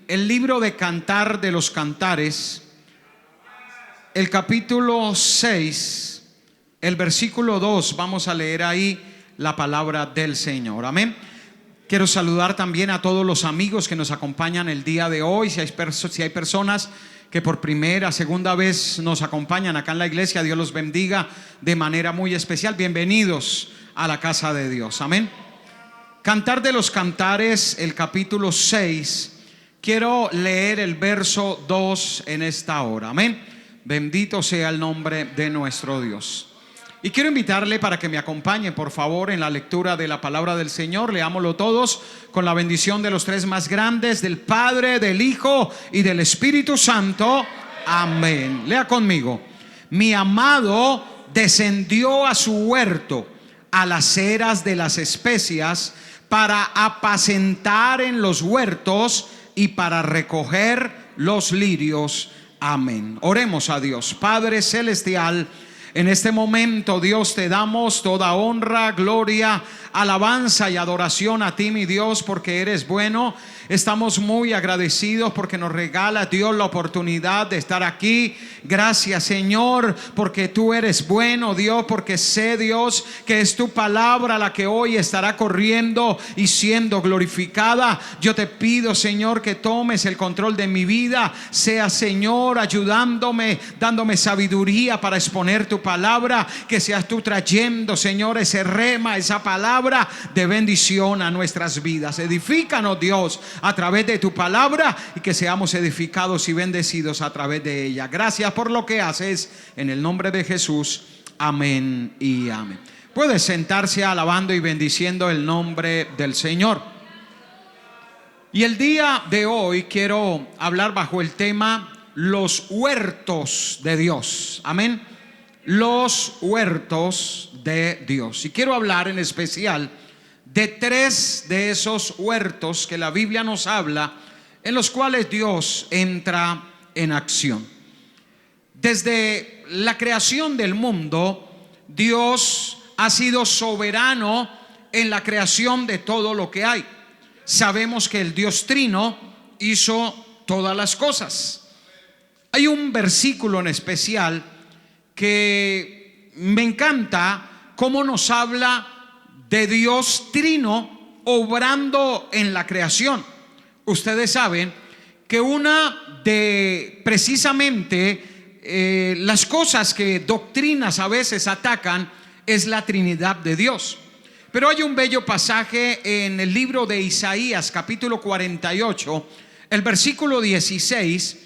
el libro de Cantar de los Cantares, el capítulo 6, el versículo 2. Vamos a leer ahí la palabra del Señor. Amén. Quiero saludar también a todos los amigos que nos acompañan el día de hoy. Si hay personas que por primera, segunda vez nos acompañan acá en la iglesia, Dios los bendiga de manera muy especial. Bienvenidos a la casa de Dios. Amén. Cantar de los Cantares, el capítulo 6. Quiero leer el verso 2 en esta hora. Amén. Bendito sea el nombre de nuestro Dios. Y quiero invitarle para que me acompañe, por favor, en la lectura de la palabra del Señor. Leámoslo todos con la bendición de los tres más grandes, del Padre, del Hijo y del Espíritu Santo. Amén. Lea conmigo. Mi amado descendió a su huerto, a las eras de las especias, para apacentar en los huertos y para recoger los lirios. Amén. Oremos a Dios. Padre celestial, en este momento, Dios, te damos toda honra, gloria, alabanza y adoración a ti, mi Dios, porque eres bueno. Estamos muy agradecidos porque nos regala Dios la oportunidad de estar aquí. Gracias, Señor, porque tú eres bueno, Dios, porque sé, Dios, que es tu palabra la que hoy estará corriendo y siendo glorificada. Yo te pido, Señor, que tomes el control de mi vida. Sea, Señor, ayudándome, dándome sabiduría para exponer tu palabra. Que seas tú trayendo, Señor, ese rema, esa palabra de bendición a nuestras vidas. Edifícanos, Dios, a través de tu palabra, y que seamos edificados y bendecidos a través de ella. Gracias por lo que haces, en el nombre de Jesús. Amén y amén. Puede sentarse alabando y bendiciendo el nombre del Señor. Y el día de hoy quiero hablar bajo el tema los huertos de Dios. Amén. Los huertos de Dios. Y quiero hablar en especial de tres de esos huertos que la Biblia nos habla, en los cuales Dios entra en acción. Desde la creación del mundo, Dios ha sido soberano en la creación de todo lo que hay. Sabemos que el Dios Trino hizo todas las cosas. Hay un versículo en especial que me encanta, cómo nos habla de Dios Trino obrando en la creación. Ustedes saben que una de precisamente las cosas que doctrinas a veces atacan es la Trinidad de Dios. Pero hay un bello pasaje en el libro de Isaías, capítulo 48, el versículo 16,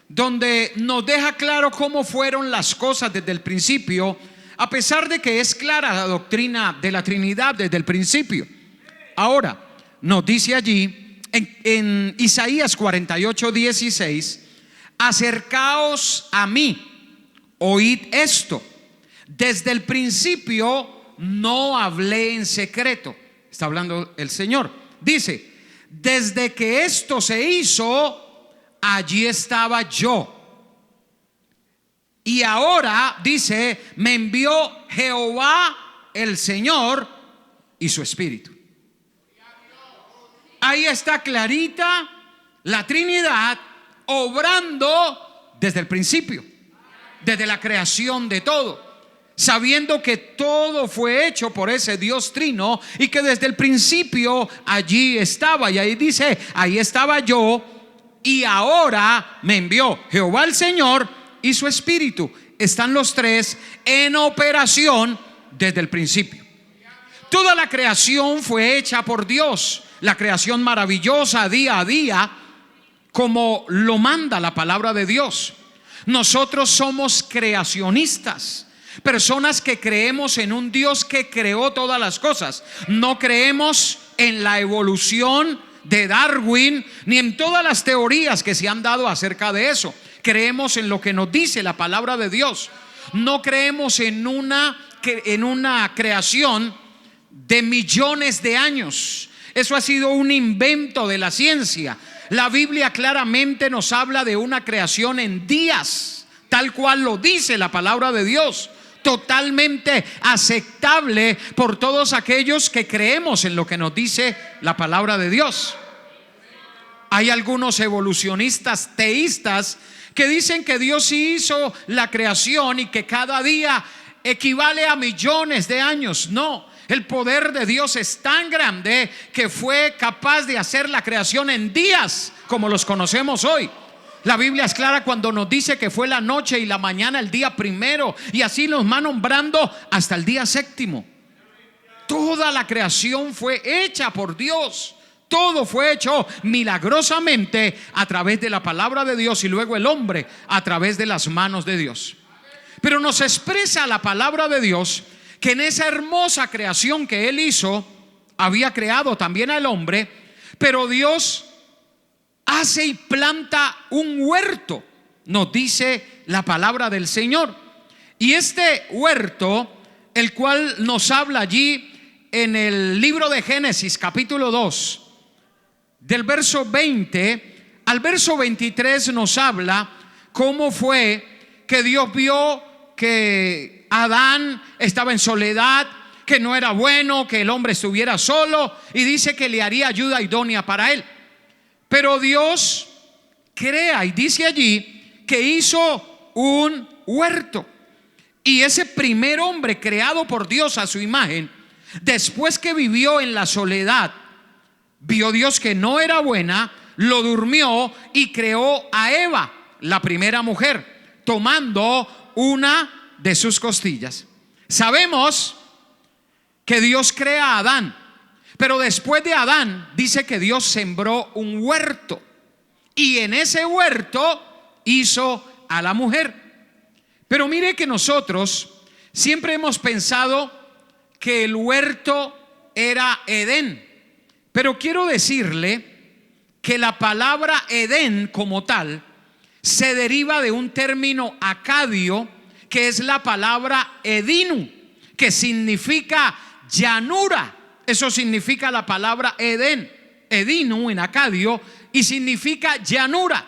donde nos deja claro cómo fueron las cosas desde el principio, a pesar de que es clara la doctrina de la Trinidad desde el principio. Ahora, nos dice allí en Isaías 48, 16: acercaos a mí, oíd esto. Desde el principio no hablé en secreto. Está hablando el Señor. Dice: desde que esto se hizo, allí estaba yo. Y ahora, dice, me envió Jehová el Señor y su Espíritu. Ahí está clarita la Trinidad obrando desde el principio, desde la creación de todo, sabiendo que todo fue hecho por ese Dios Trino y que desde el principio allí estaba. Y ahí dice: ahí estaba yo y ahora me envió Jehová el Señor y su Espíritu. Están los tres en operación desde el principio. Toda la creación fue hecha por Dios, la creación maravillosa día a día, como lo manda la palabra de Dios. Nosotros somos creacionistas, personas que creemos en un Dios que creó todas las cosas. No creemos en la evolución de Darwin ni en todas las teorías que se han dado acerca de eso. Creemos en lo que nos dice la palabra de Dios. No creemos en una creación de millones de años. Eso ha sido un invento de la ciencia. La Biblia claramente nos habla de una creación en días, tal cual lo dice la palabra de Dios, totalmente aceptable por todos aquellos que creemos en lo que nos dice la palabra de Dios. Hay algunos evolucionistas teístas que dicen que Dios sí hizo la creación y que cada día equivale a millones de años. No, el poder de Dios es tan grande que fue capaz de hacer la creación en días como los conocemos hoy. La Biblia es clara cuando nos dice que fue la noche y la mañana el día primero, y así nos va nombrando hasta el día séptimo. Toda la creación fue hecha por Dios. Todo fue hecho milagrosamente a través de la palabra de Dios, y luego el hombre a través de las manos de Dios. Pero nos expresa la palabra de Dios que en esa hermosa creación que Él hizo, había creado también al hombre, pero Dios hace y planta un huerto, nos dice la palabra del Señor. Y este huerto, el cual nos habla allí en el libro de Génesis capítulo 2, del verso 20 al verso 23, nos habla cómo fue que Dios vio que Adán estaba en soledad, que no era bueno que el hombre estuviera solo, y dice que le haría ayuda idónea para él. Pero Dios crea, y dice allí que hizo un huerto. Y ese primer hombre creado por Dios a su imagen, después que vivió en la soledad, vio Dios que no era buena, lo durmió y creó a Eva, la primera mujer, tomando una de sus costillas. Sabemos que Dios crea a Adán, pero después de Adán dice que Dios sembró un huerto, y en ese huerto hizo a la mujer. Pero mire que nosotros siempre hemos pensado que el huerto era Edén, pero quiero decirle que la palabra Edén como tal se deriva de un término acadio, que es la palabra Edinu, que significa llanura. Eso significa la palabra Edén, Edinu en acadio, y significa llanura.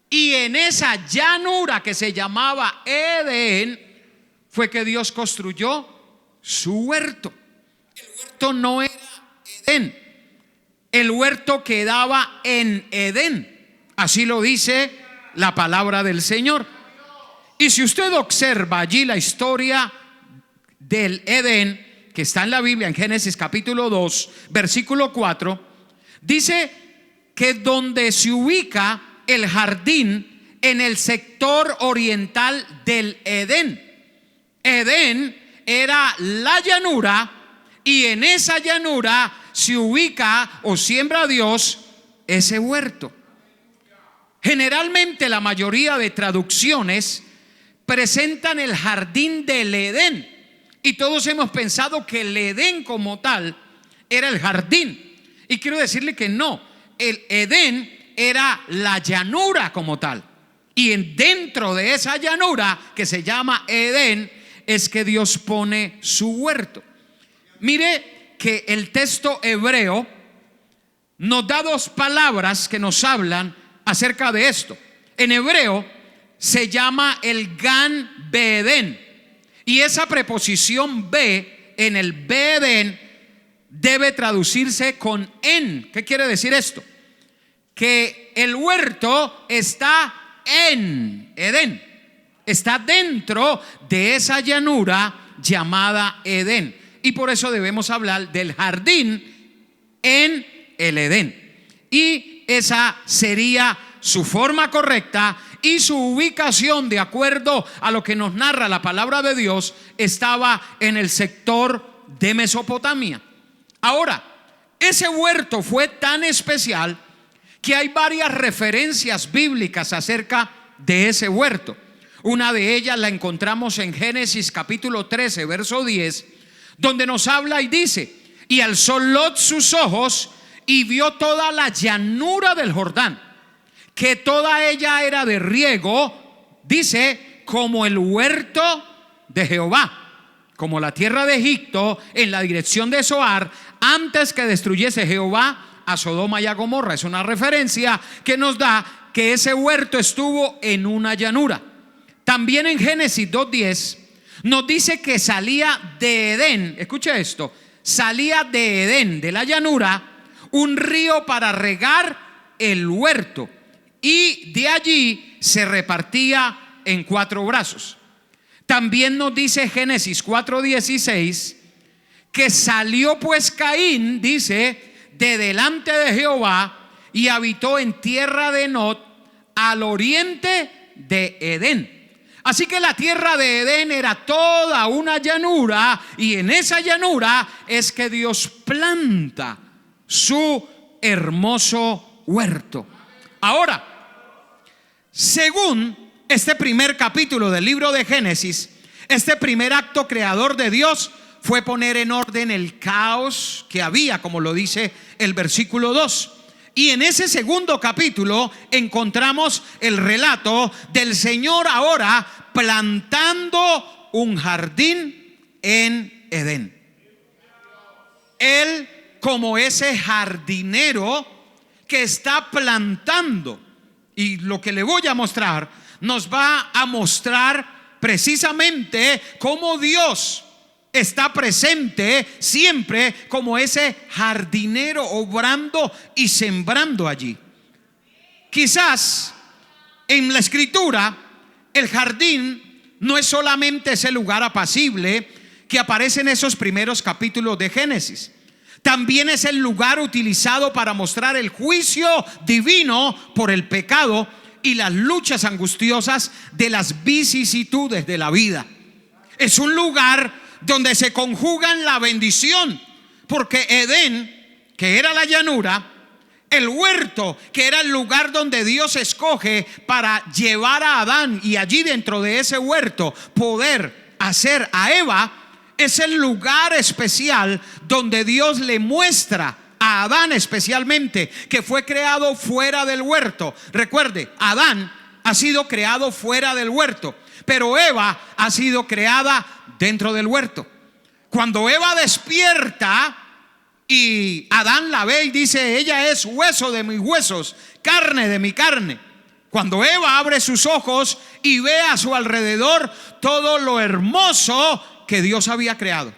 Y en esa llanura que se llamaba Edén fue que Dios construyó su huerto. El huerto no era Edén, el huerto quedaba en Edén. Así lo dice la palabra del Señor. Y si usted observa allí la historia del Edén, que está en la Biblia, en Génesis capítulo 2, versículo 4, dice que donde se ubica el jardín, en el sector oriental del Edén. Edén era la llanura, y en esa llanura se ubica o siembra Dios ese huerto. Generalmente la mayoría de traducciones presentan el jardín del Edén, y todos hemos pensado que el Edén como tal era el jardín, y quiero decirle que no. El Edén era la llanura como tal, y dentro de esa llanura que se llama Edén es que Dios pone su huerto. Mire que el texto hebreo nos da dos palabras que nos hablan acerca de esto. En hebreo se llama el Gan Beedén, y esa preposición be en el Beedén debe traducirse con en. ¿Qué quiere decir esto? Que el huerto está en Edén, está dentro de esa llanura llamada Edén, y por eso debemos hablar del jardín en el Edén. Y esa sería su forma correcta, y su ubicación, de acuerdo a lo que nos narra la palabra de Dios, estaba en el sector de Mesopotamia. Ahora, ese huerto fue tan especial que hay varias referencias bíblicas acerca de ese huerto. Una de ellas la encontramos en Génesis capítulo 13, verso 10, donde nos habla y dice: y alzó Lot sus ojos y vio toda la llanura del Jordán, que toda ella era de riego, dice, como el huerto de Jehová, como la tierra de Egipto en la dirección de Zoar, antes que destruyese Jehová a Sodoma y a Gomorra. Es una referencia que nos da que ese huerto estuvo en una llanura. También en Génesis 2:10 nos dice que salía de Edén, escuche esto, salía de Edén, de la llanura, un río para regar el huerto, y de allí se repartía en 4 brazos. También nos dice Génesis 4:16 que salió pues Caín, dice, de delante de Jehová y habitó en tierra de Nod, al oriente de Edén. Así que la tierra de Edén era toda una llanura, y en esa llanura es que Dios planta su hermoso huerto. Ahora, según este primer capítulo del libro de Génesis, este primer acto creador de Dios fue poner en orden el caos que había, como lo dice el versículo 2. Y en ese segundo capítulo encontramos el relato del Señor ahora plantando un jardín en Edén. Él, como ese jardinero que está plantando, y lo que le voy a mostrar nos va a mostrar precisamente cómo Dios está presente siempre como ese jardinero, obrando y sembrando allí. Quizás en la escritura el jardín no es solamente ese lugar apacible que aparece en esos primeros capítulos de Génesis. También es el lugar utilizado para mostrar el juicio divino por el pecado y las luchas angustiosas de las vicisitudes de la vida. Es un lugar donde se conjugan la bendición, porque Edén, que era la llanura, el huerto, que era el lugar donde Dios escoge para llevar a Adán, y allí dentro de ese huerto poder hacer a Eva, es el lugar especial donde Dios le muestra a Adán especialmente que fue creado fuera del huerto. Recuerde, Adán ha sido creado fuera del huerto, pero Eva ha sido creada dentro del huerto. Cuando Eva despierta y Adán la ve y dice: ella es hueso de mis huesos, carne de mi carne. Cuando Eva abre sus ojos y ve a su alrededor todo lo hermoso que Dios había creado,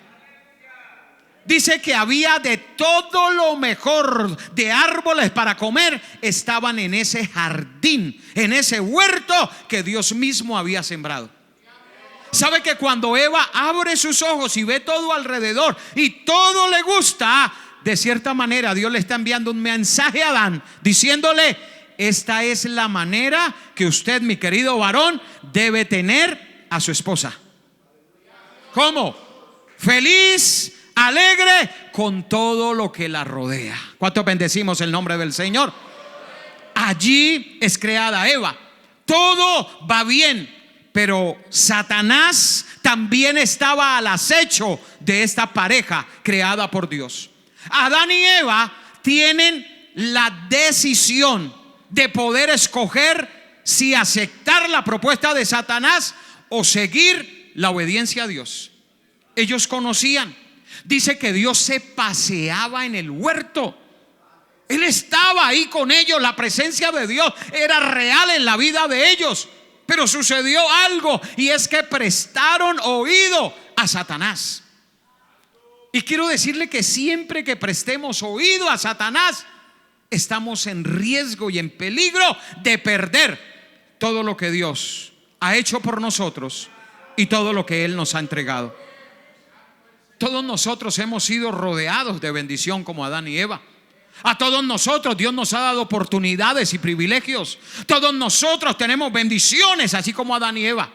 dice que había de todo lo mejor de árboles para comer, estaban en ese jardín, en ese huerto que Dios mismo había sembrado. ¿Sabe que cuando Eva abre sus ojos y ve todo alrededor y todo le gusta, de cierta manera Dios le está enviando un mensaje a Adán diciéndole: esta es la manera que usted, mi querido varón, debe tener a su esposa? ¿Cómo? Feliz, alegre con todo lo que la rodea. ¿Cuántos bendecimos el nombre del Señor? Allí es creada Eva. Todo va bien, pero Satanás también estaba al acecho de esta pareja creada por Dios. Adán y Eva tienen la decisión de poder escoger si aceptar la propuesta de Satanás o seguir la obediencia a Dios. Ellos conocían. Dice que Dios se paseaba en el huerto. Él estaba ahí con ellos. La presencia de Dios era real en la vida de ellos. Pero sucedió algo, y es que prestaron oído a Satanás. Y quiero decirle que siempre que prestemos oído a Satanás, estamos en riesgo y en peligro de perder todo lo que Dios ha hecho por nosotros y todo lo que Él nos ha entregado. Todos nosotros hemos sido rodeados de bendición como Adán y Eva. A todos nosotros Dios nos ha dado oportunidades y privilegios. Todos nosotros tenemos bendiciones, así como Adán y Eva.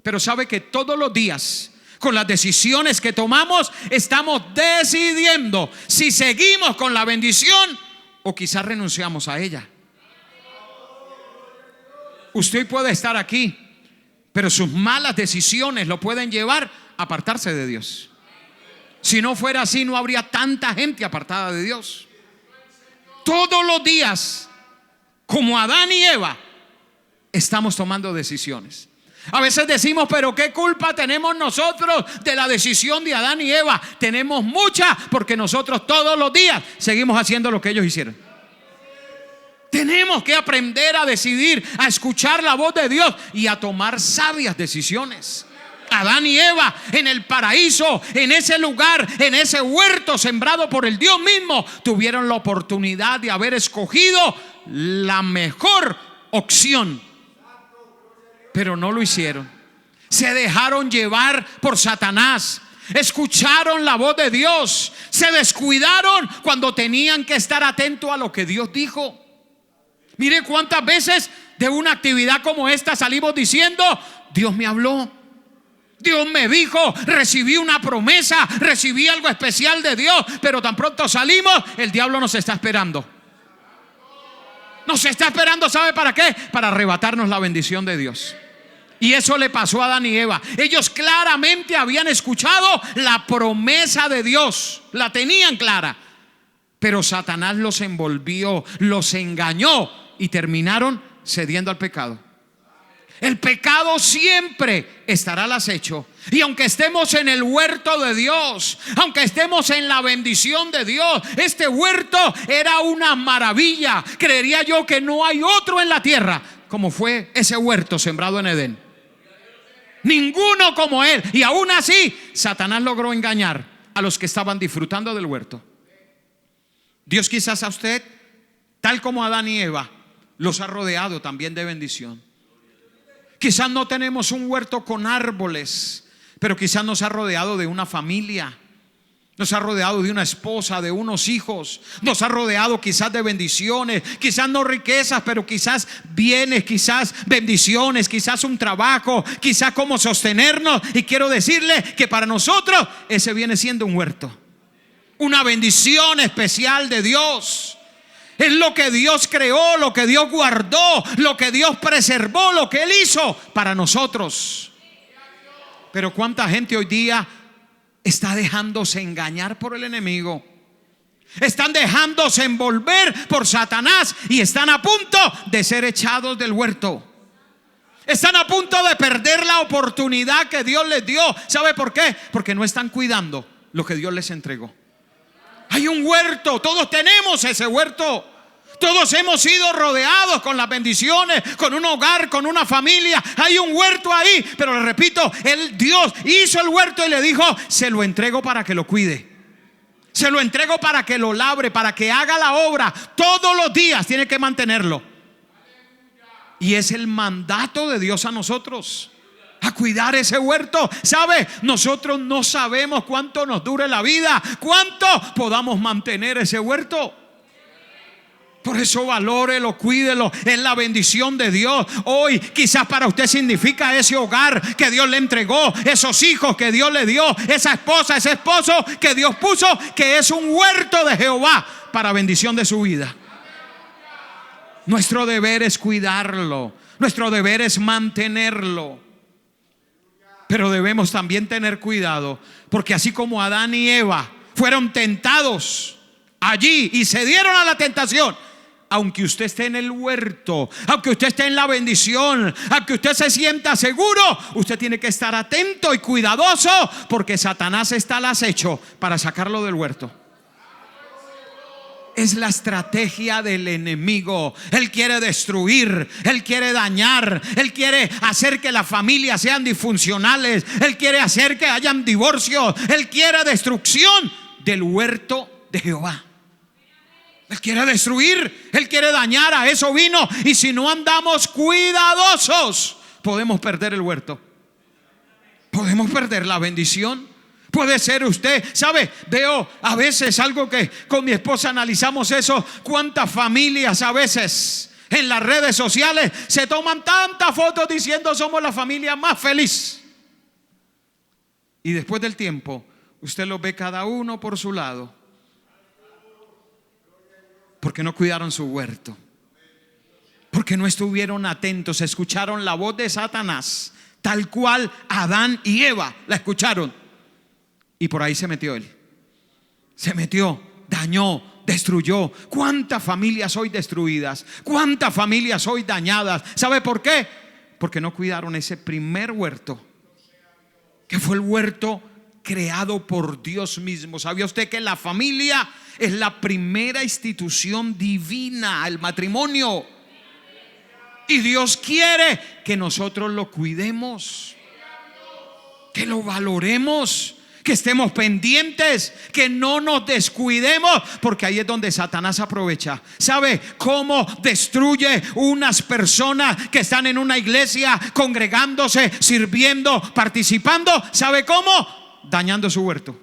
Pero sabe que todos los días, con las decisiones que tomamos, estamos decidiendo si seguimos con la bendición o quizás renunciamos a ella. Usted puede estar aquí, pero sus malas decisiones lo pueden llevar a apartarse de Dios. Si no fuera así, no habría tanta gente apartada de Dios. Todos los días, como Adán y Eva, estamos tomando decisiones. A veces decimos: pero ¿qué culpa tenemos nosotros de la decisión de Adán y Eva? Tenemos mucha, porque nosotros todos los días seguimos haciendo lo que ellos hicieron. Tenemos que aprender a decidir, a escuchar la voz de Dios y a tomar sabias decisiones. Adán y Eva en el paraíso, en ese lugar, en ese huerto sembrado por el Dios mismo, tuvieron la oportunidad de haber escogido la mejor opción, pero no lo hicieron. Se dejaron llevar por Satanás. Escucharon la voz de Dios. Se descuidaron cuando tenían que estar atentos a lo que Dios dijo. Mire cuántas veces de una actividad como esta salimos diciendo: Dios me habló, Dios me dijo, recibí una promesa, recibí algo especial de Dios. Pero tan pronto salimos, el diablo nos está esperando. Nos está esperando, ¿sabe para qué? Para arrebatarnos la bendición de Dios. Y eso le pasó a Adán y Eva. Ellos claramente habían escuchado la promesa de Dios, la tenían clara, pero Satanás los envolvió, los engañó y terminaron cediendo al pecado. El pecado siempre estará al acecho. Y aunque estemos en el huerto de Dios, aunque estemos en la bendición de Dios, este huerto era una maravilla. Creería yo que no hay otro en la tierra como fue ese huerto sembrado en Edén. Ninguno como él. Y aún así Satanás logró engañar a los que estaban disfrutando del huerto. Dios quizás a usted, tal como a Adán y Eva, los ha rodeado también de bendición. Quizás no tenemos un huerto con árboles, pero quizás nos ha rodeado de una familia, nos ha rodeado de una esposa, de unos hijos, nos ha rodeado quizás de bendiciones, quizás no riquezas, pero quizás bienes, quizás bendiciones, quizás un trabajo, quizás cómo sostenernos. Y quiero decirle que para nosotros ese viene siendo un huerto, una bendición especial de Dios. Es lo que Dios creó, lo que Dios guardó, lo que Dios preservó, lo que Él hizo para nosotros. Pero cuánta gente hoy día está dejándose engañar por el enemigo, están dejándose envolver por Satanás y están a punto de ser echados del huerto. Están a punto de perder la oportunidad que Dios les dio. ¿Sabe por qué? Porque no están cuidando lo que Dios les entregó. Hay un huerto, todos tenemos ese huerto. Todos hemos sido rodeados con las bendiciones, con un hogar, con una familia. Hay un huerto ahí, pero le repito, Dios hizo el huerto y le dijo: se lo entrego para que lo cuide, se lo entrego para que lo labre, para que haga la obra. Todos los días tiene que mantenerlo. Y es el mandato de Dios a nosotros, a cuidar ese huerto. ¿Sabe? Nosotros no sabemos cuánto nos dure la vida, cuánto podamos mantener ese huerto. Por eso valórelo, cuídelo, es la bendición de Dios. Hoy quizás para usted significa ese hogar que Dios le entregó, esos hijos que Dios le dio, esa esposa, ese esposo que Dios puso, que es un huerto de Jehová para bendición de su vida. Nuestro deber es cuidarlo, nuestro deber es mantenerlo. Pero debemos también tener cuidado, porque así como Adán y Eva fueron tentados allí y cedieron a la tentación, aunque usted esté en el huerto, aunque usted esté en la bendición, aunque usted se sienta seguro, usted tiene que estar atento y cuidadoso, porque Satanás está al acecho para sacarlo del huerto. Es la estrategia del enemigo. Él quiere destruir, él quiere dañar, él quiere hacer que las familias sean disfuncionales, él quiere hacer que hayan divorcios, él quiere destrucción del huerto de Jehová. Él quiere destruir, él quiere dañar. A eso vino. Y si no andamos cuidadosos, podemos perder el huerto, podemos perder la bendición. Puede ser usted, ¿sabe? Veo a veces algo que con mi esposa analizamos eso. Cuántas familias a veces en las redes sociales se toman tantas fotos diciendo: somos la familia más feliz. Y después del tiempo usted los ve cada uno por su lado, porque no cuidaron su huerto, porque no estuvieron atentos, escucharon la voz de Satanás, tal cual Adán y Eva la escucharon. Y por ahí se metió él. Se metió, dañó, destruyó. ¿Cuántas familias hoy destruidas? ¿Cuántas familias hoy dañadas? ¿Sabe por qué? Porque no cuidaron ese primer huerto, que fue el huerto creado por Dios mismo. ¿Sabía usted que la familia es la primera institución divina, el matrimonio? Y Dios quiere que nosotros lo cuidemos, que lo valoremos, que estemos pendientes, que no nos descuidemos, porque ahí es donde Satanás aprovecha. ¿Sabe cómo destruye unas personas que están en una iglesia congregándose, sirviendo, participando? ¿Sabe cómo? Dañando su huerto.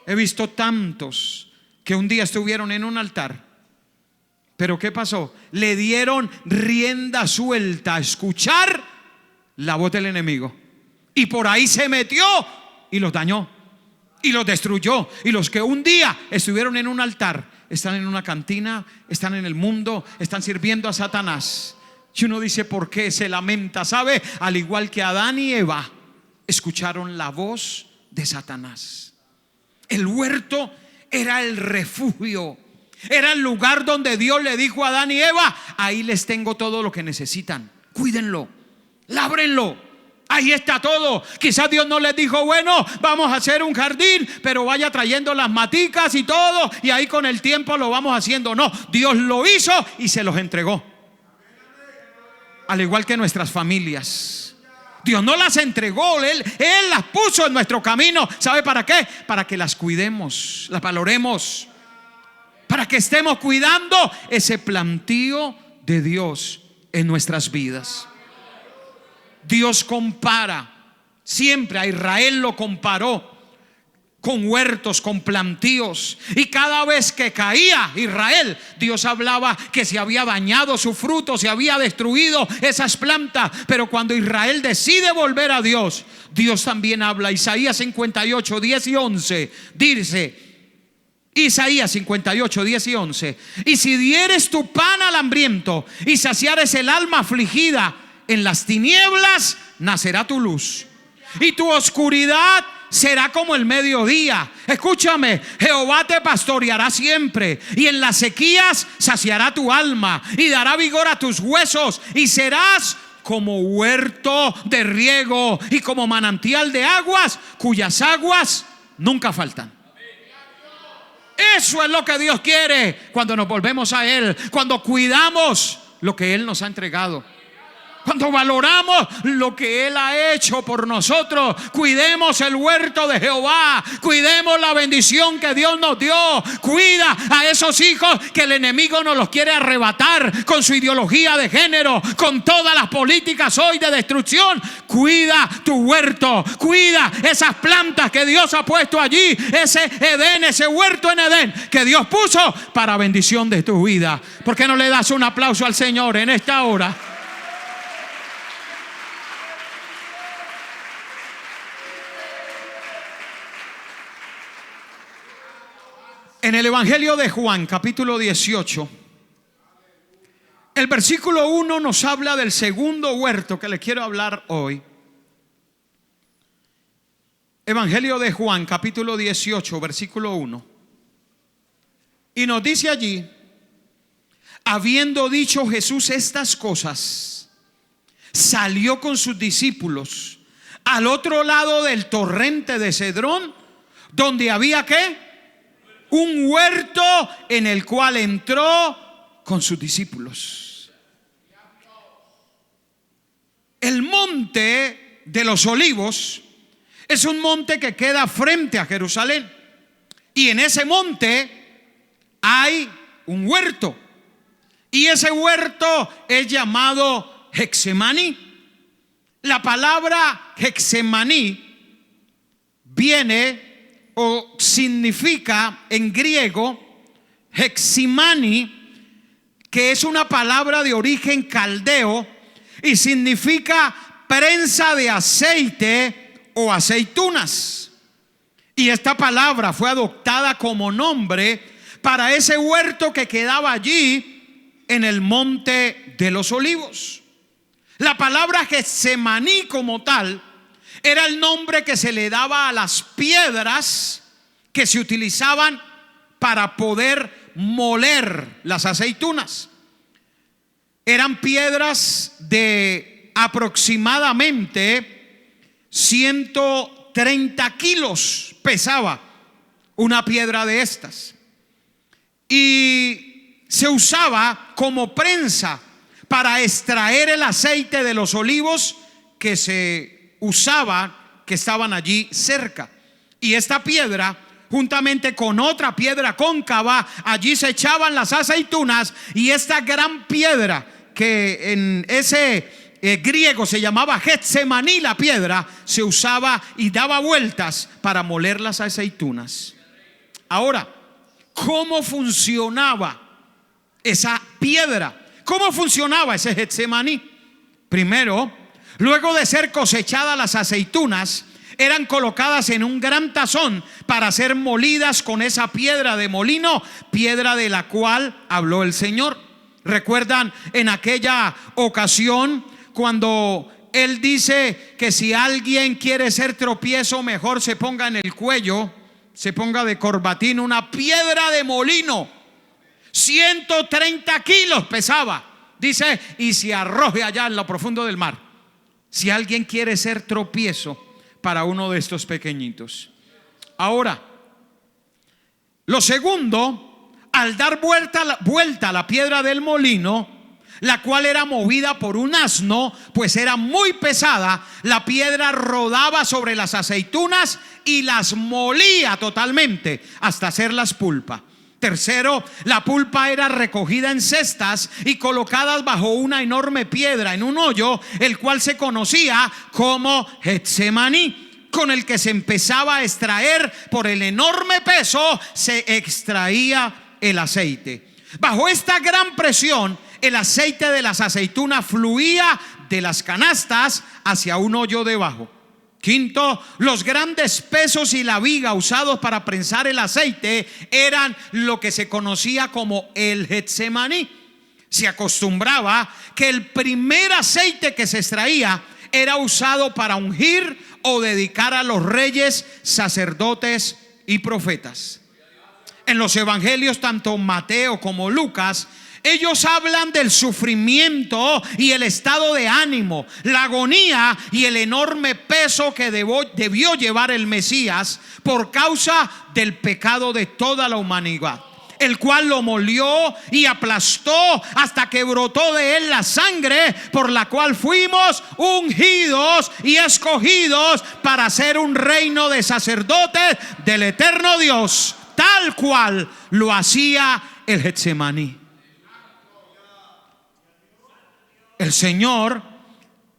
He visto tantos que un día estuvieron en un altar, pero ¿qué pasó? Le dieron rienda suelta a escuchar la voz del enemigo, y por ahí se metió y los dañó y los destruyó. Y los que un día estuvieron en un altar están en una cantina, están en el mundo, están sirviendo a Satanás. Y uno dice, ¿por qué se lamenta? ¿Sabe? Al igual que Adán y Eva escucharon la voz de Satanás. El huerto era el refugio, era el lugar donde Dios le dijo a Adán y Eva: ahí les tengo todo lo que necesitan, cuídenlo, lábrenlo. Ahí está todo. Quizás Dios no les dijo, bueno, vamos a hacer un jardín, pero vaya trayendo las maticas y todo, y ahí con el tiempo lo vamos haciendo. No, Dios lo hizo y se los entregó. Al igual que nuestras familias, Dios no las entregó, Él las puso en nuestro camino. ¿Sabe para qué? Para que las cuidemos, las valoremos, para que estemos cuidando ese plantío de Dios en nuestras vidas. Dios compara siempre, a Israel lo comparó con huertos, con plantíos, y cada vez que caía Israel, Dios hablaba que se había dañado su fruto, se había destruido esas plantas. Pero cuando Israel decide volver a Dios, Dios también habla. Isaías 58, 10 y 11 dice, Isaías 58, 10 y 11: y si dieres tu pan al hambriento y saciares el alma afligida, en las tinieblas nacerá tu luz, y tu oscuridad será como el mediodía. Escúchame, Jehová te pastoreará siempre, y en las sequías saciará tu alma y dará vigor a tus huesos, y serás como huerto de riego y como manantial de aguas, cuyas aguas nunca faltan. Eso es lo que Dios quiere cuando nos volvemos a Él, cuando cuidamos lo que Él nos ha entregado, cuando valoramos lo que Él ha hecho por nosotros. Cuidemos el huerto de Jehová, cuidemos la bendición que Dios nos dio. Cuida a esos hijos que el enemigo nos los quiere arrebatar con su ideología de género, con todas las políticas hoy de destrucción. Cuida tu huerto, cuida esas plantas que Dios ha puesto allí, ese Edén, ese huerto en Edén que Dios puso para bendición de tu vida. ¿Por qué no le das un aplauso al Señor en esta hora? En el Evangelio de Juan, capítulo 18, el versículo 1 nos habla del segundo huerto que le quiero hablar hoy. Evangelio de Juan, capítulo 18, versículo 1. Y nos dice allí: habiendo dicho Jesús estas cosas, salió con sus discípulos al otro lado del torrente de Cedrón, donde había ¿qué? Un huerto, en el cual entró con sus discípulos. El monte de los Olivos es un monte que queda frente a Jerusalén, y en ese monte hay un huerto, y ese huerto es llamado Getsemaní. La palabra Getsemaní viene o significa en griego Heximani, que es una palabra de origen caldeo y significa prensa de aceite o aceitunas. Y esta palabra fue adoptada como nombre para ese huerto que quedaba allí en el monte de los Olivos. La palabra Getsemaní como tal era el nombre que se le daba a las piedras que se utilizaban para poder moler las aceitunas. Eran piedras de aproximadamente 130 kilos pesaba una piedra de estas, y se usaba como prensa para extraer el aceite de los olivos que se usaba que estaban allí cerca. Y esta piedra, juntamente con otra piedra cóncava, allí se echaban las aceitunas. Y esta gran piedra, que en ese griego se llamaba Getsemaní, la piedra, se usaba y daba vueltas para moler las aceitunas. Ahora, ¿cómo funcionaba esa piedra? ¿Cómo funcionaba ese Getsemaní? Primero, luego de ser cosechadas las aceitunas, eran colocadas en un gran tazón para ser molidas con esa piedra de molino, piedra de la cual habló el Señor. ¿Recuerdan en aquella ocasión cuando Él dice que si alguien quiere ser tropiezo, mejor se ponga en el cuello, se ponga de corbatín una piedra de molino? 130 kilos pesaba, dice, y se arroje allá en lo profundo del mar. Si alguien quiere ser tropiezo para uno de estos pequeñitos. Ahora, lo segundo, al dar vuelta a la piedra del molino, la cual era movida por un asno, pues era muy pesada, la piedra rodaba sobre las aceitunas y las molía totalmente hasta hacerlas pulpa. Tercero, la pulpa era recogida en cestas y colocadas bajo una enorme piedra en un hoyo, el cual se conocía como Getsemaní, con el que se empezaba a extraer. Por el enorme peso se extraía el aceite. Bajo esta gran presión, el aceite de las aceitunas fluía de las canastas hacia un hoyo debajo. Quinto, los grandes pesos y la viga usados para prensar el aceite eran lo que se conocía como el Getsemaní. Se acostumbraba que el primer aceite que se extraía era usado para ungir o dedicar a los reyes, sacerdotes y profetas. En los evangelios, tanto Mateo como Lucas, ellos hablan del sufrimiento y el estado de ánimo, la agonía y el enorme peso que debió llevar el Mesías por causa del pecado de toda la humanidad, el cual lo molió y aplastó hasta que brotó de él la sangre, por la cual fuimos ungidos y escogidos para ser un reino de sacerdotes del eterno Dios, tal cual lo hacía el Getsemaní. El Señor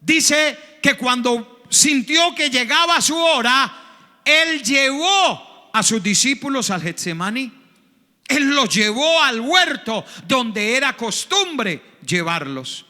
dice que cuando sintió que llegaba su hora, Él llevó a sus discípulos al Getsemaní. Él los llevó al huerto donde era costumbre llevarlos.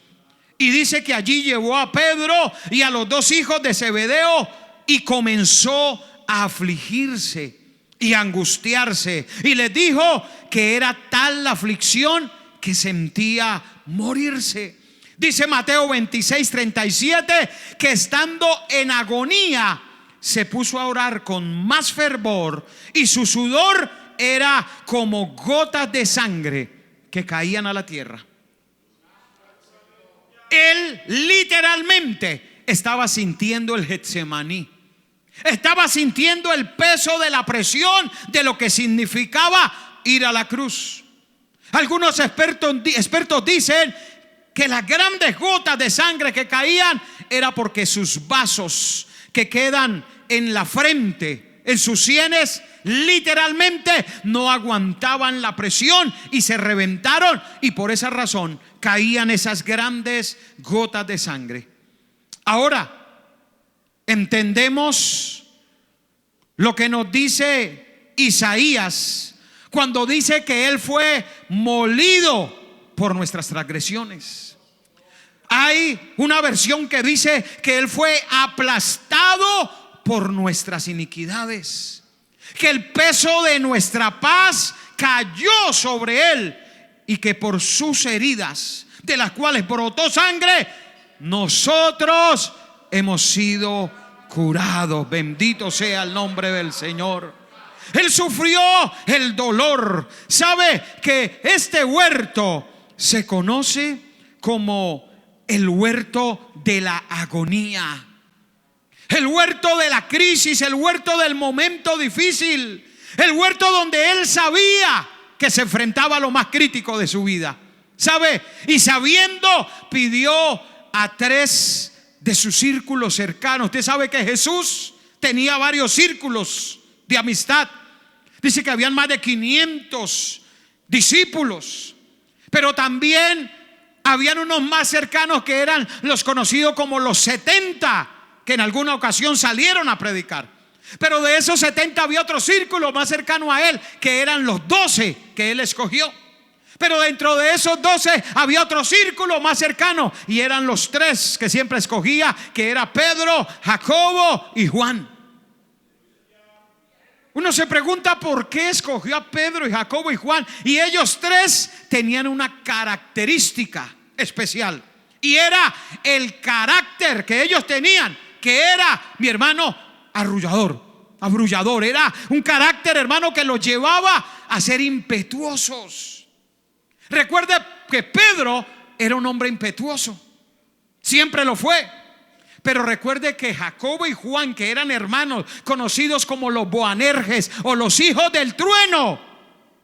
Y dice que allí llevó a Pedro y a los dos hijos de Zebedeo y comenzó a afligirse y a angustiarse. Y les dijo que era tal la aflicción que sentía morirse. Dice Mateo 26:37 que estando en agonía se puso a orar con más fervor y su sudor era como gotas de sangre que caían a la tierra. Él literalmente estaba sintiendo el Getsemaní. Estaba sintiendo el peso de la presión de lo que significaba ir a la cruz. Algunos expertos dicen que las grandes gotas de sangre que caían era porque sus vasos que quedan en la frente, en sus sienes, literalmente no aguantaban la presión y se reventaron, y por esa razón caían esas grandes gotas de sangre. Ahora entendemos lo que nos dice Isaías cuando dice que Él fue molido por nuestras transgresiones. Hay una versión que dice que Él fue aplastado por nuestras iniquidades, que el peso de nuestra paz cayó sobre Él y que por sus heridas, de las cuales brotó sangre, nosotros hemos sido curados. Bendito sea el nombre del Señor. Él sufrió el dolor. ¿Sabe que este huerto se conoce como el huerto de la agonía? El huerto de la crisis, el huerto del momento difícil, el huerto donde Él sabía que se enfrentaba a lo más crítico de su vida. ¿Sabe? Y sabiendo, pidió a 3 de sus círculos cercanos. Usted sabe que Jesús tenía varios círculos de amistad. Dice que habían más de 500 discípulos, pero también habían unos más cercanos que eran los conocidos como los 70, que en alguna ocasión salieron a predicar. Pero de esos 70 había otro círculo más cercano a él, que eran los 12 que él escogió. Pero dentro de esos 12 había otro círculo más cercano, y eran los 3 que siempre escogía, que era Pedro, Jacobo y Juan. Uno se pregunta por qué escogió a Pedro y Jacobo y Juan, y ellos 3 tenían una característica especial, y era el carácter que ellos tenían, que era, mi hermano, arrullador. Era un carácter, hermano, que los llevaba a ser impetuosos. Recuerde que Pedro era un hombre impetuoso, siempre lo fue. Pero recuerde que Jacobo y Juan, que eran hermanos, conocidos como los Boanerges o los hijos del trueno,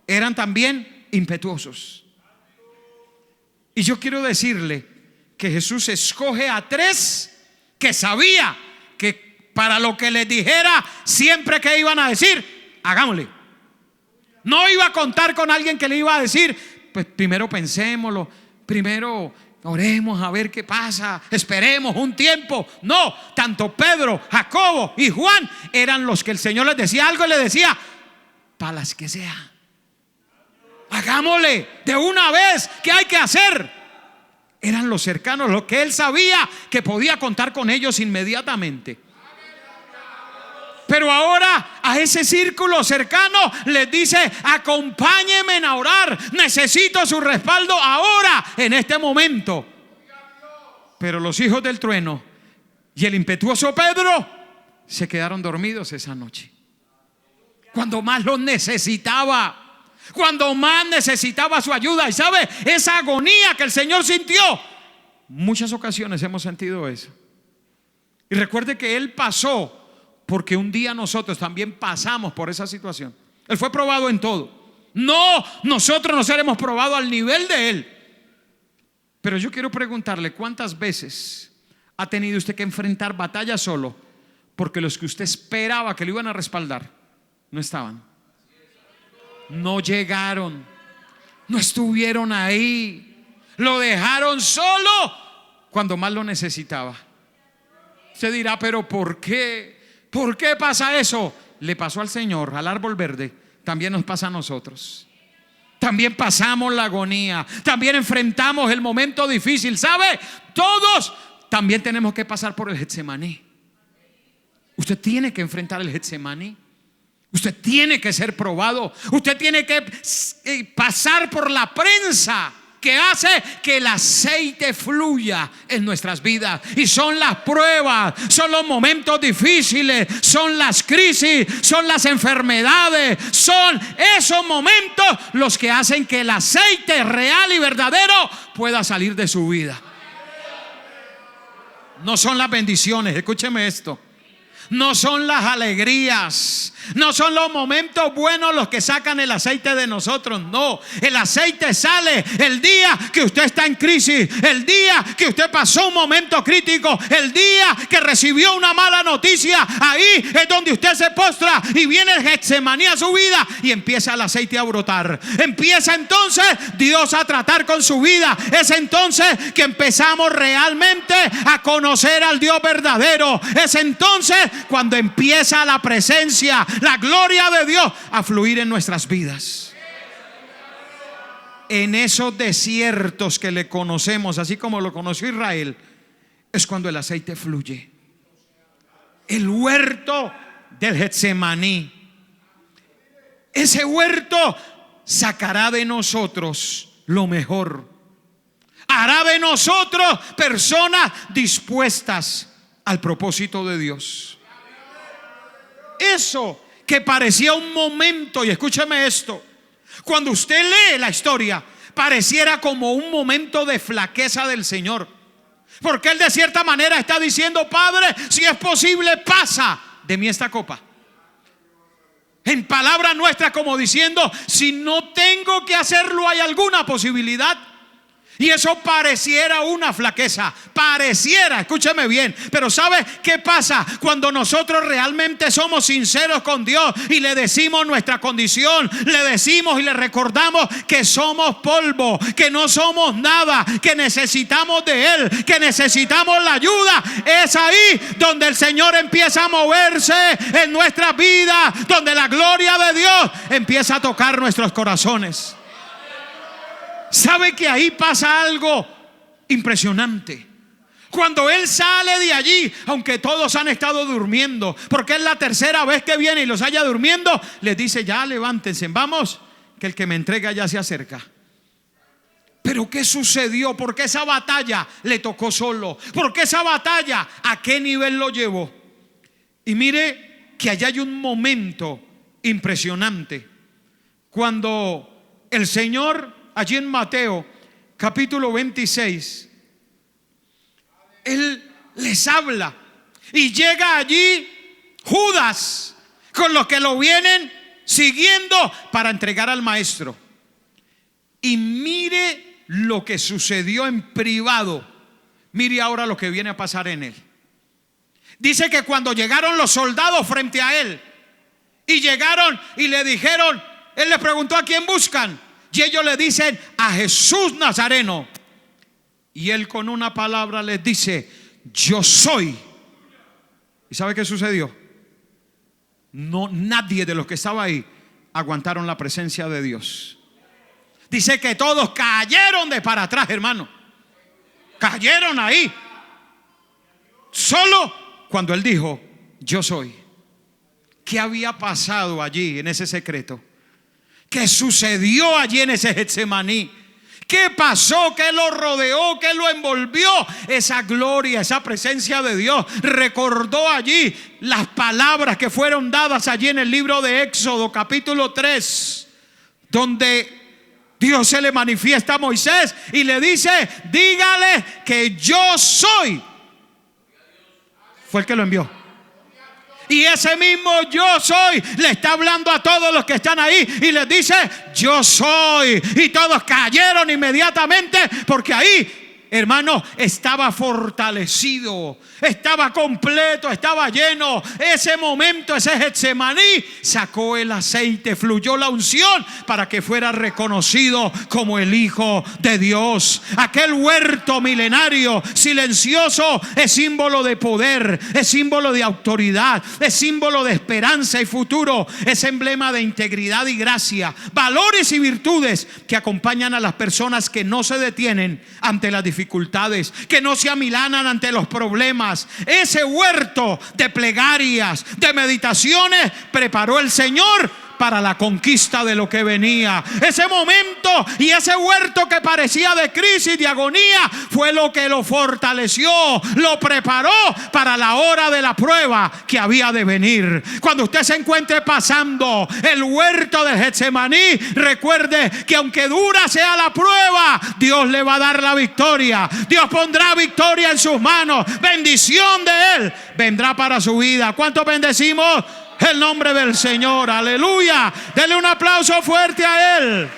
eran también impetuosos. Y yo quiero decirle que Jesús escoge a 3 que sabía que para lo que les dijera, siempre que iban a decir, hagámosle. No iba a contar con alguien que le iba a decir, pues primero pensémoslo, primero oremos a ver qué pasa, esperemos un tiempo. No, tanto Pedro, Jacobo y Juan eran los que el Señor les decía algo y les decía, para las que sea, hagámosle de una vez. ¿Qué hay que hacer? Eran los cercanos, los que él sabía que podía contar con ellos inmediatamente. Pero ahora a ese círculo cercano les dice, acompáñenme a orar, necesito su respaldo ahora, en este momento. Pero los hijos del trueno y el impetuoso Pedro se quedaron dormidos esa noche, cuando más los necesitaba, cuando más necesitaba su ayuda. Y sabe, esa agonía que el Señor sintió, muchas ocasiones hemos sentido eso. Y recuerde que Él pasó, porque un día nosotros también pasamos por esa situación. Él fue probado en todo. No, nosotros no seremos probados al nivel de Él. Pero yo quiero preguntarle, ¿cuántas veces ha tenido usted que enfrentar batallas solo porque los que usted esperaba que lo iban a respaldar no estaban? No llegaron, no estuvieron ahí, lo dejaron solo cuando más lo necesitaba. Usted dirá, pero ¿por qué? ¿Por qué pasa eso? Le pasó al Señor, al árbol verde, también nos pasa a nosotros. También pasamos la agonía, también enfrentamos el momento difícil. ¿Sabe? Todos también tenemos que pasar por el Getsemaní. Usted tiene que enfrentar el Getsemaní. Usted tiene que ser probado. Usted tiene que pasar por la prensa que hace que el aceite fluya en nuestras vidas. Y son las pruebas, son los momentos difíciles, son las crisis, son las enfermedades, son esos momentos los que hacen que el aceite real y verdadero pueda salir de su vida. No son las bendiciones, escúcheme esto. No son las alegrías, no son los momentos buenos los que sacan el aceite de nosotros. No, el aceite sale el día que usted está en crisis, el día que usted pasó un momento crítico, el día que recibió una mala noticia. Ahí es donde usted se postra y viene el Getsemaní a su vida y empieza el aceite a brotar. Empieza entonces Dios a tratar con su vida. Es entonces que empezamos realmente a conocer al Dios verdadero. Es entonces cuando empieza la presencia, la gloria de Dios a fluir en nuestras vidas. En esos desiertos que le conocemos, así como lo conoció Israel, es cuando el aceite fluye. El huerto del Getsemaní. Ese huerto sacará de nosotros lo mejor. Hará de nosotros personas dispuestas al propósito de Dios. Eso que parecía un momento, y escúcheme esto, cuando usted lee la historia, pareciera como un momento de flaqueza del Señor, porque Él de cierta manera está diciendo: Padre, si es posible, pasa de mí esta copa. En palabra nuestra, como diciendo: si no tengo que hacerlo, hay alguna posibilidad. Y eso pareciera una flaqueza, pareciera, escúcheme bien, pero ¿sabe qué pasa? Cuando nosotros realmente somos sinceros con Dios y le decimos nuestra condición, le decimos y le recordamos que somos polvo, que no somos nada, que necesitamos de Él, que necesitamos la ayuda, es ahí donde el Señor empieza a moverse en nuestras vidas, donde la gloria de Dios empieza a tocar nuestros corazones. ¿Sabe que ahí pasa algo impresionante? Cuando Él sale de allí, aunque todos han estado durmiendo, porque es la tercera vez que viene y los haya durmiendo, les dice: ya levántense, vamos, que el que me entrega ya se acerca. Pero ¿qué sucedió? ¿Por qué esa batalla le tocó solo? ¿Por qué esa batalla? ¿A qué nivel lo llevó? Y mire que allá hay un momento impresionante, cuando el Señor, allí en Mateo capítulo 26, Él les habla y llega allí Judas con los que lo vienen siguiendo para entregar al maestro. Y mire lo que sucedió en privado, mire ahora lo que viene a pasar en él. Dice que cuando llegaron los soldados frente a él y llegaron y le dijeron, él les preguntó: ¿a quién buscan? Y ellos le dicen: a Jesús Nazareno. Y él con una palabra les dice: yo soy. ¿Y sabe qué sucedió? No, nadie de los que estaba ahí aguantaron la presencia de Dios. Dice que todos cayeron de para atrás, hermano. Cayeron ahí. Solo cuando él dijo: yo soy. ¿Qué había pasado allí en ese secreto? ¿Qué sucedió allí en ese Getsemaní? ¿Qué pasó? ¿Qué lo rodeó? ¿Qué lo envolvió? Esa gloria, esa presencia de Dios. Recordó allí las palabras que fueron dadas allí en el libro de Éxodo capítulo 3, donde Dios se le manifiesta a Moisés y le dice: dígale que yo soy. Fue el que lo envió. Y ese mismo yo soy le está hablando a todos los que están ahí y les dice: yo soy. Y todos cayeron inmediatamente, porque ahí, hermano, estaba fortalecido, estaba completo, estaba lleno. Ese momento, ese Getsemaní, sacó el aceite, fluyó la unción para que fuera reconocido como el Hijo de Dios. Aquel huerto milenario, silencioso, es símbolo de poder, es símbolo de autoridad, es símbolo de esperanza y futuro, es emblema de integridad y gracia, valores y virtudes que acompañan a las personas que no se detienen ante las dificultades, que no se amilanan ante los problemas. Ese huerto de plegarias, de meditaciones, preparó el Señor para la conquista de lo que venía. Ese momento y ese huerto que parecía de crisis, de agonía, fue lo que lo fortaleció, lo preparó para la hora de la prueba que había de venir. Cuando usted se encuentre pasando el huerto de Getsemaní, recuerde que aunque dura sea la prueba, Dios le va a dar la victoria. Dios pondrá victoria en sus manos. Bendición de Él vendrá para su vida. ¿Cuántos bendecimos el nombre del Señor? Aleluya. Denle un aplauso fuerte a Él.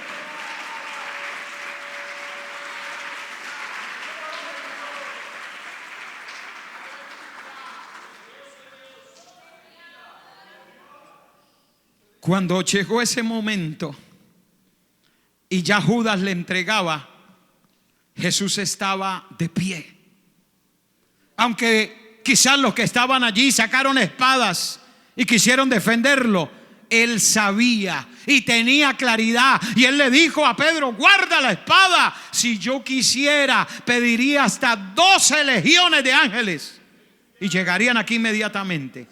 Cuando llegó ese momento y ya Judas le entregaba, Jesús estaba de pie. Aunque quizás los que estaban allí sacaron espadas y quisieron defenderlo, él sabía y tenía claridad. Y él le dijo a Pedro: guarda la espada. Si yo quisiera, pediría hasta 12 legiones de ángeles y llegarían aquí inmediatamente.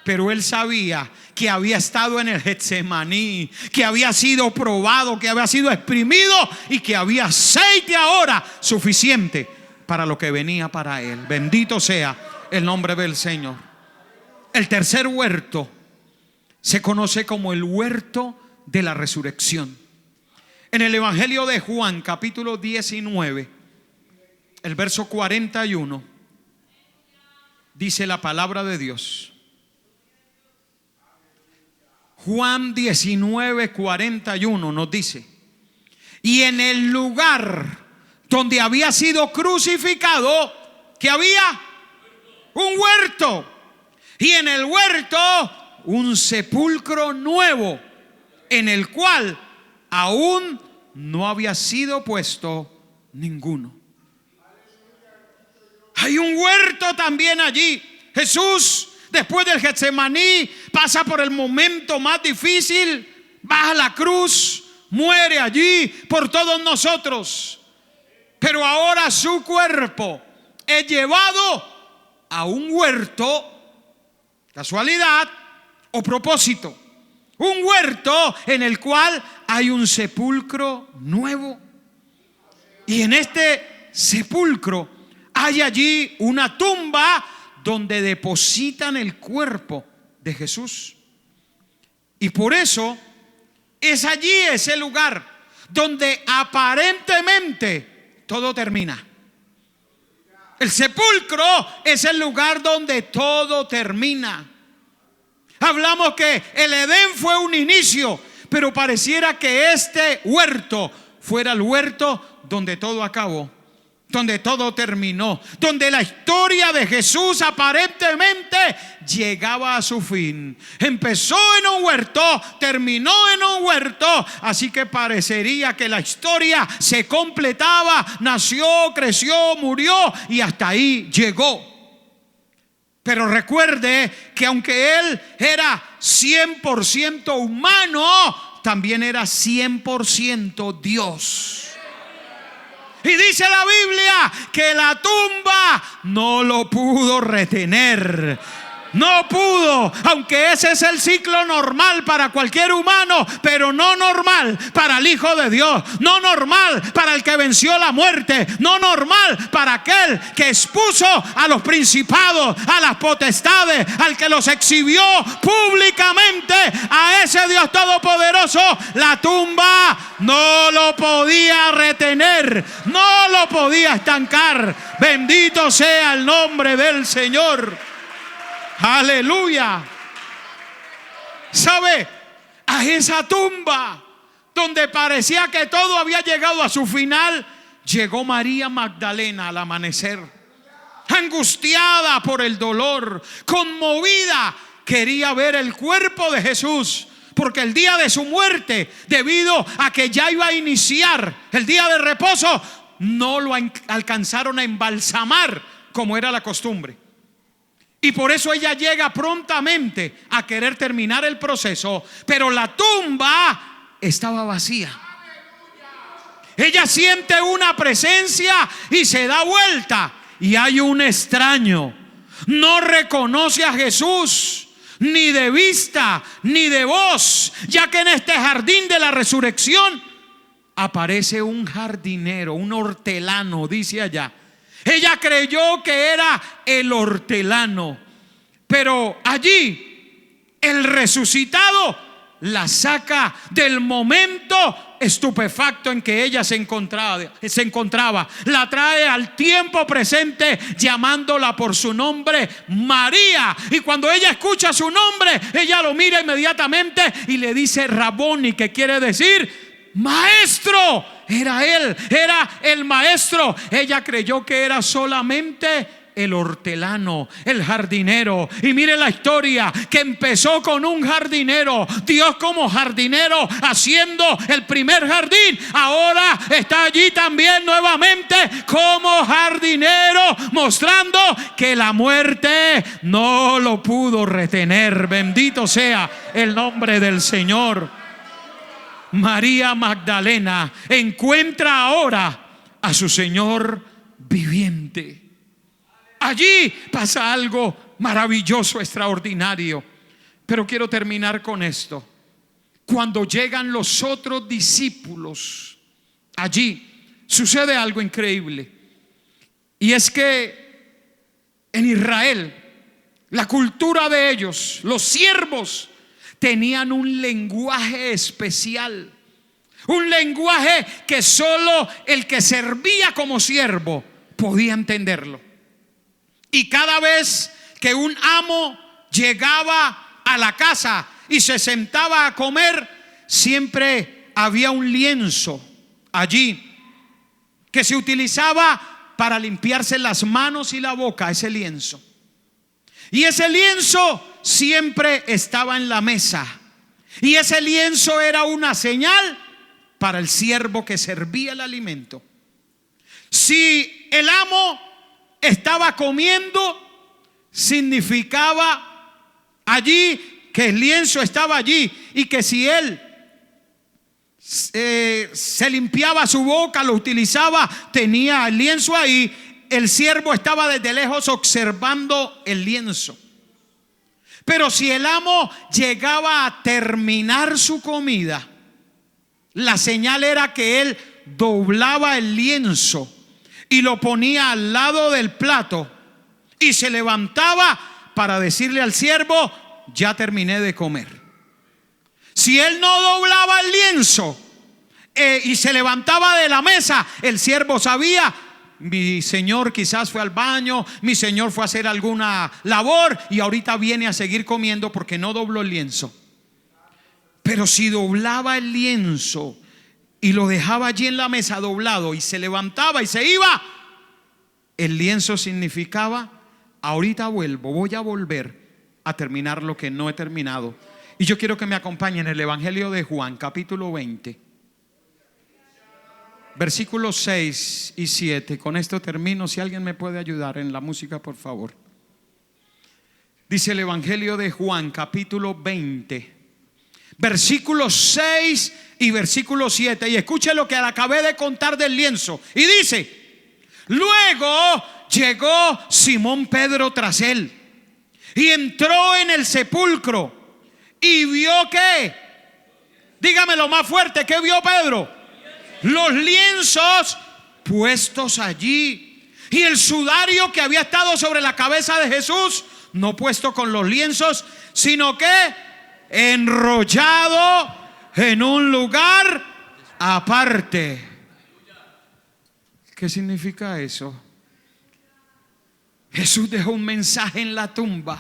Pero él sabía que había estado en el Getsemaní, que había sido probado, que había sido exprimido y que había aceite ahora suficiente para lo que venía para él. Bendito sea el nombre del Señor. El tercer huerto se conoce como el huerto de la resurrección. En el Evangelio de Juan, capítulo 19, el verso 41, dice la palabra de Dios. Juan 19, 41 nos dice: y en el lugar donde había sido crucificado, que había un huerto, y en el huerto un sepulcro nuevo, en el cual aún no había sido puesto ninguno. Hay un huerto también allí. Jesús, después del Getsemaní, pasa por el momento más difícil, baja la cruz, muere allí por todos nosotros. Pero ahora su cuerpo es llevado a un huerto, casualidad o propósito, un huerto en el cual hay un sepulcro nuevo. Y en este sepulcro hay allí una tumba donde depositan el cuerpo de Jesús. Y por eso es allí ese lugar donde aparentemente todo termina. El sepulcro es el lugar donde todo termina. Hablamos que el Edén fue un inicio, pero pareciera que este huerto fuera el huerto donde todo acabó, donde todo terminó, donde la historia de Jesús aparentemente llegaba a su fin. Empezó en un huerto, terminó en un huerto, así que parecería que la historia se completaba, nació, creció, murió y hasta ahí llegó. Pero recuerde que aunque Él era 100% humano, también era 100% Dios. Y dice la Biblia que la tumba no lo pudo retener. No pudo, aunque ese es el ciclo normal para cualquier humano, pero no normal para el Hijo de Dios, no normal para el que venció la muerte, no normal para aquel que expuso a los principados, a las potestades, al que los exhibió públicamente, a ese Dios todopoderoso. La tumba no lo podía retener, no lo podía estancar. Bendito sea el nombre del Señor. Aleluya. ¿Sabe? A esa tumba donde parecía que todo había llegado a su final, llegó María Magdalena al amanecer, angustiada por el dolor, conmovida, quería ver el cuerpo de Jesús, porque el día de su muerte, debido a que ya iba a iniciar el día de reposo, no lo alcanzaron a embalsamar como era la costumbre. Y por eso ella llega prontamente a querer terminar el proceso, pero la tumba estaba vacía. Ella siente una presencia y se da vuelta y hay un extraño. No reconoce a Jesús, ni de vista, ni de voz, ya que en este jardín de la resurrección aparece un jardinero, un hortelano, dice allá. Ella creyó que era el hortelano, pero allí el resucitado la saca del momento estupefacto en que ella se encontraba. La trae al tiempo presente, llamándola por su nombre, María. Y cuando ella escucha su nombre, ella lo mira inmediatamente y le dice Raboni, que quiere decir maestro. Era él, era el maestro. Ella creyó que era solamente el hortelano, el jardinero. Y mire la historia, que empezó con un jardinero. Dios como jardinero haciendo el primer jardín, ahora está allí también nuevamente como jardinero, mostrando que la muerte no lo pudo retener. Bendito sea el nombre del Señor. María Magdalena encuentra ahora a su Señor viviente. Allí pasa algo maravilloso, extraordinario. Pero quiero terminar con esto. Cuando llegan los otros discípulos, allí sucede algo increíble. Y es que en Israel, la cultura de ellos, los siervos, tenían un lenguaje especial, un lenguaje que solo el que servía como siervo podía entenderlo. Y cada vez que un amo llegaba a la casa y se sentaba a comer, siempre había un lienzo allí que se utilizaba para limpiarse las manos y la boca, ese lienzo. Y ese lienzo siempre estaba en la mesa. Y ese lienzo era una señal para el siervo que servía el alimento. Si el amo estaba comiendo, significaba allí que el lienzo estaba allí, y que si él se limpiaba su boca, lo utilizaba, tenía el lienzo ahí, el siervo estaba desde lejos observando el lienzo. Pero si el amo llegaba a terminar su comida, la señal era que él doblaba el lienzo y lo ponía al lado del plato y se levantaba para decirle al siervo: ya terminé de comer. Si él no doblaba el lienzo y se levantaba de la mesa, el siervo sabía: mi señor quizás fue al baño, mi señor fue a hacer alguna labor y ahorita viene a seguir comiendo porque no dobló el lienzo. Pero si doblaba el lienzo y lo dejaba allí en la mesa doblado y se levantaba y se iba, el lienzo significaba: ahorita vuelvo, voy a volver a terminar lo que no he terminado. Y yo quiero que me acompañen en el Evangelio de Juan, capítulo 20, versículos 6 y 7. Con esto termino. Si alguien me puede ayudar en la música, por favor. Dice el Evangelio de Juan, capítulo 20, versículos 6 y versículo 7. Y escuche lo que acabé de contar del lienzo. Y dice: luego llegó Simón Pedro tras él y entró en el sepulcro y vio que, dígamelo más fuerte, ¿qué vio Pedro? Los lienzos puestos allí y el sudario que había estado sobre la cabeza de Jesús, no puesto con los lienzos, sino que enrollado en un lugar aparte. ¿Qué significa eso? Jesús dejó un mensaje en la tumba.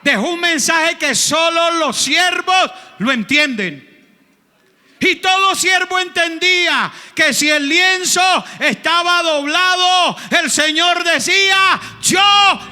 Dejó un mensaje que solo los siervos lo entienden. Y todo siervo entendía que si el lienzo estaba doblado, el Señor decía: yo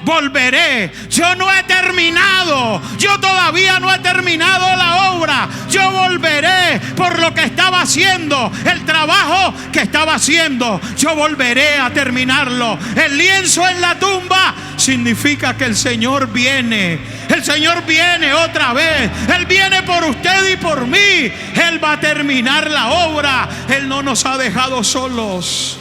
volveré, yo no he terminado, yo todavía no he terminado la obra, yo volveré por lo que estaba haciendo, el trabajo que estaba haciendo, yo volveré a terminarlo. El lienzo en la tumba significa que el Señor viene. El Señor viene otra vez. Él viene por usted y por mí. Él va a terminar la obra. Él no nos ha dejado solos.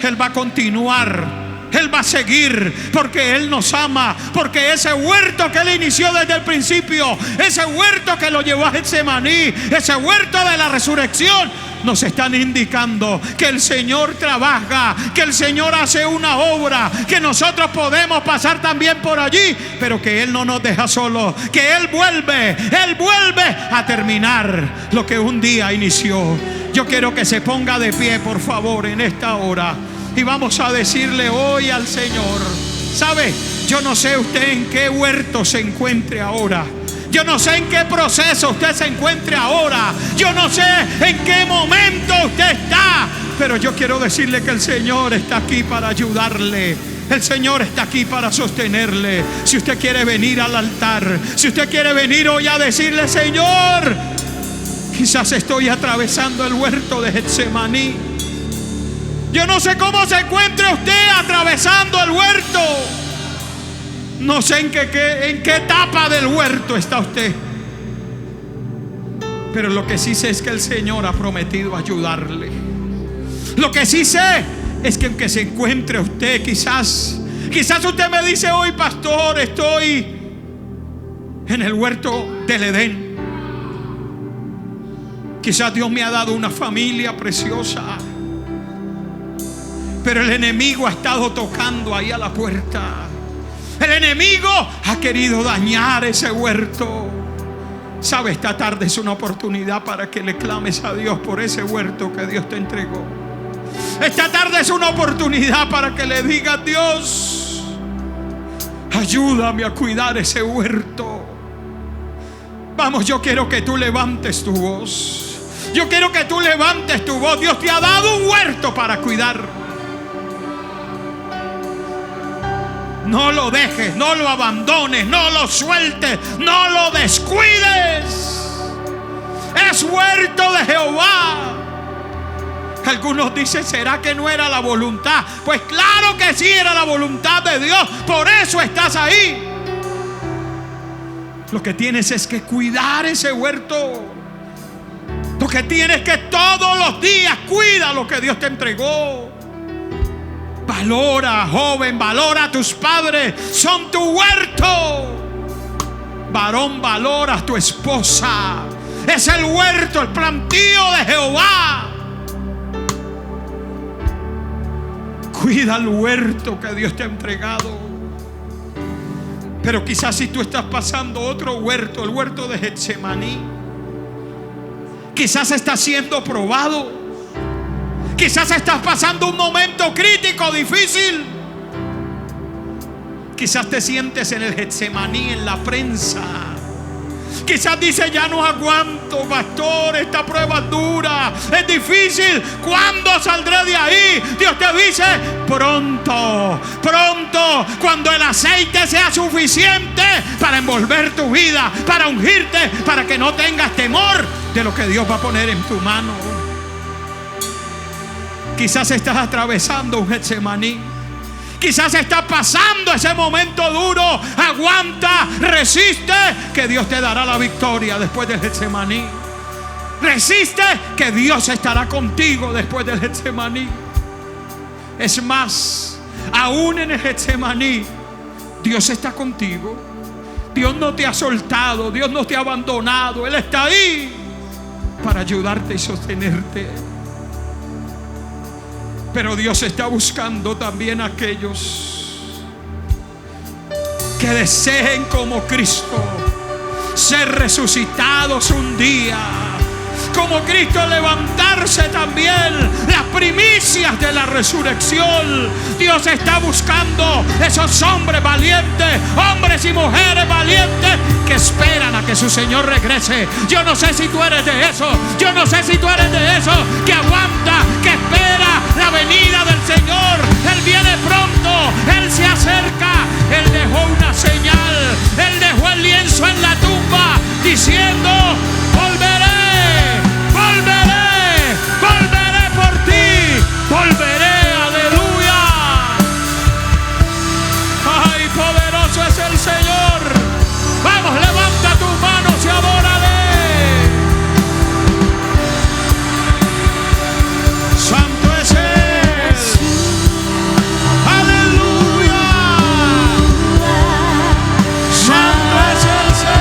Él va a continuar. Él va a seguir porque Él nos ama. Porque ese huerto que Él inició desde el principio, ese huerto que lo llevó a Getsemaní, ese huerto de la resurrección, nos están indicando que el Señor trabaja, que el Señor hace una obra, que nosotros podemos pasar también por allí, pero que Él no nos deja solos, que Él vuelve a terminar lo que un día inició. Yo quiero que se ponga de pie, por favor, en esta hora, y vamos a decirle hoy al Señor: ¿sabe? Yo no sé usted en qué huerto se encuentre ahora. Yo no sé en qué proceso usted se encuentre ahora. Yo no sé en qué momento usted está. Pero yo quiero decirle que el Señor está aquí para ayudarle. El Señor está aquí para sostenerle. Si usted quiere venir al altar, si usted quiere venir hoy a decirle: Señor, quizás estoy atravesando el huerto de Getsemaní. Yo no sé cómo se encuentra usted atravesando el huerto. No sé en qué etapa del huerto está usted. Pero lo que sí sé es que el Señor ha prometido ayudarle. Lo que sí sé es que aunque se encuentre usted, quizás usted me dice hoy: pastor, estoy en el huerto del Edén. Quizás Dios me ha dado una familia preciosa, pero el enemigo ha estado tocando ahí a la puerta. El enemigo ha querido dañar ese huerto. Sabe, esta tarde es una oportunidad para que le clames a Dios por ese huerto que Dios te entregó. Esta tarde es una oportunidad para que le digas: Dios, ayúdame a cuidar ese huerto. Vamos, yo quiero que tú levantes tu voz. Yo quiero que tú levantes tu voz. Dios te ha dado un huerto para cuidar. No lo dejes, no lo abandones, no lo sueltes, no lo descuides. Es huerto de Jehová. Algunos dicen, ¿será que no era la voluntad? Pues claro que sí era la voluntad de Dios. Por eso estás ahí. Lo que tienes es que cuidar ese huerto. Lo que tienes que todos los días cuida lo que Dios te entregó. Valora, joven, valora a tus padres. Son tu huerto. Varón, valora a tu esposa. Es el huerto, el plantío de Jehová. Cuida el huerto que Dios te ha entregado. Pero quizás si tú estás pasando otro huerto, el huerto de Getsemaní, quizás estás siendo probado. Quizás estás pasando un momento crítico, difícil. Quizás te sientes en el Getsemaní, en la prensa. Quizás dices, ya no aguanto, pastor, esta prueba es dura, es difícil. ¿Cuándo saldré de ahí? Dios te dice, pronto, pronto, cuando el aceite sea suficiente para envolver tu vida, para ungirte, para que no tengas temor de lo que Dios va a poner en tu mano. Quizás estás atravesando un Getsemaní. Quizás está pasando ese momento duro. Aguanta, resiste, que Dios te dará la victoria después del Getsemaní. Resiste, que Dios estará contigo después del Getsemaní. Es más, aún en el Getsemaní, Dios está contigo. Dios no te ha soltado, Dios no te ha abandonado. Él está ahí para ayudarte y sostenerte. Pero Dios está buscando también a aquellos que deseen como Cristo ser resucitados un día. Como Cristo levantarse también, las primicias de la resurrección. Dios está buscando esos hombres valientes, hombres y mujeres valientes que esperan a que su Señor regrese. Yo no sé si tú eres de eso. Yo no sé si tú eres de eso que aguanta, que espera la venida del Señor. Él viene pronto, Él se acerca. Él dejó una señal, Él dejó el lienzo en la tumba diciendo, volveré. Volveré, volveré por ti, volveré, aleluya. Ay, poderoso es el Señor. Vamos, levanta tus manos y adórale. Santo es Él, aleluya. Santo es el Señor.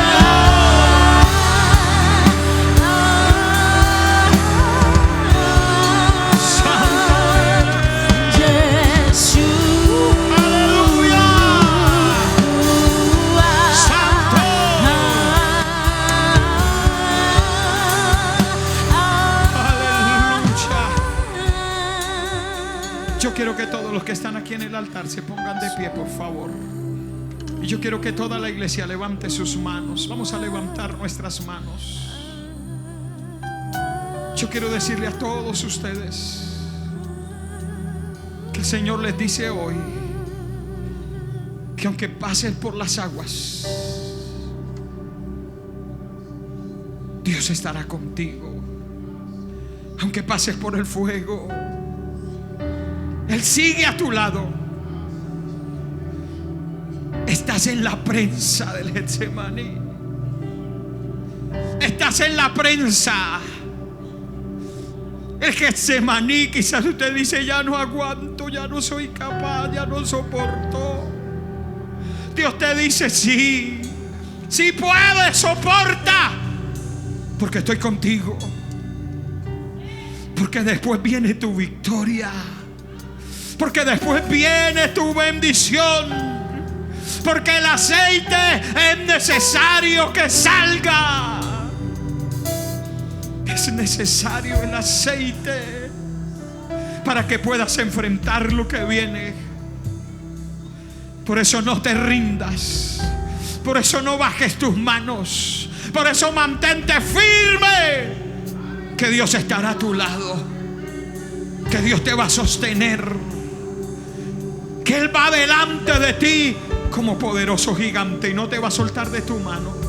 Quiero que todos los que están aquí en el altar se pongan de pie, por favor. Y yo quiero que toda la iglesia levante sus manos. Vamos a levantar nuestras manos. Yo quiero decirle a todos ustedes que el Señor les dice hoy que aunque pasen por las aguas, Dios estará contigo. Aunque pases por el fuego, Él sigue a tu lado. Estás en la prensa del Getsemaní. Estás en la prensa. El Getsemaní, quizás usted dice, ya no aguanto, ya no soy capaz, ya no soporto. Dios te dice, sí, sí puedes, soporta, porque estoy contigo. Porque después viene tu victoria. Porque después viene tu bendición. Porque el aceite es necesario que salga. Es necesario el aceite para que puedas enfrentar lo que viene. Por eso no te rindas. Por eso no bajes tus manos. Por eso mantente firme. que Dios estará a tu lado, que Dios te va a sostener, que Él va delante de ti como poderoso gigante y no te va a soltar de tu mano.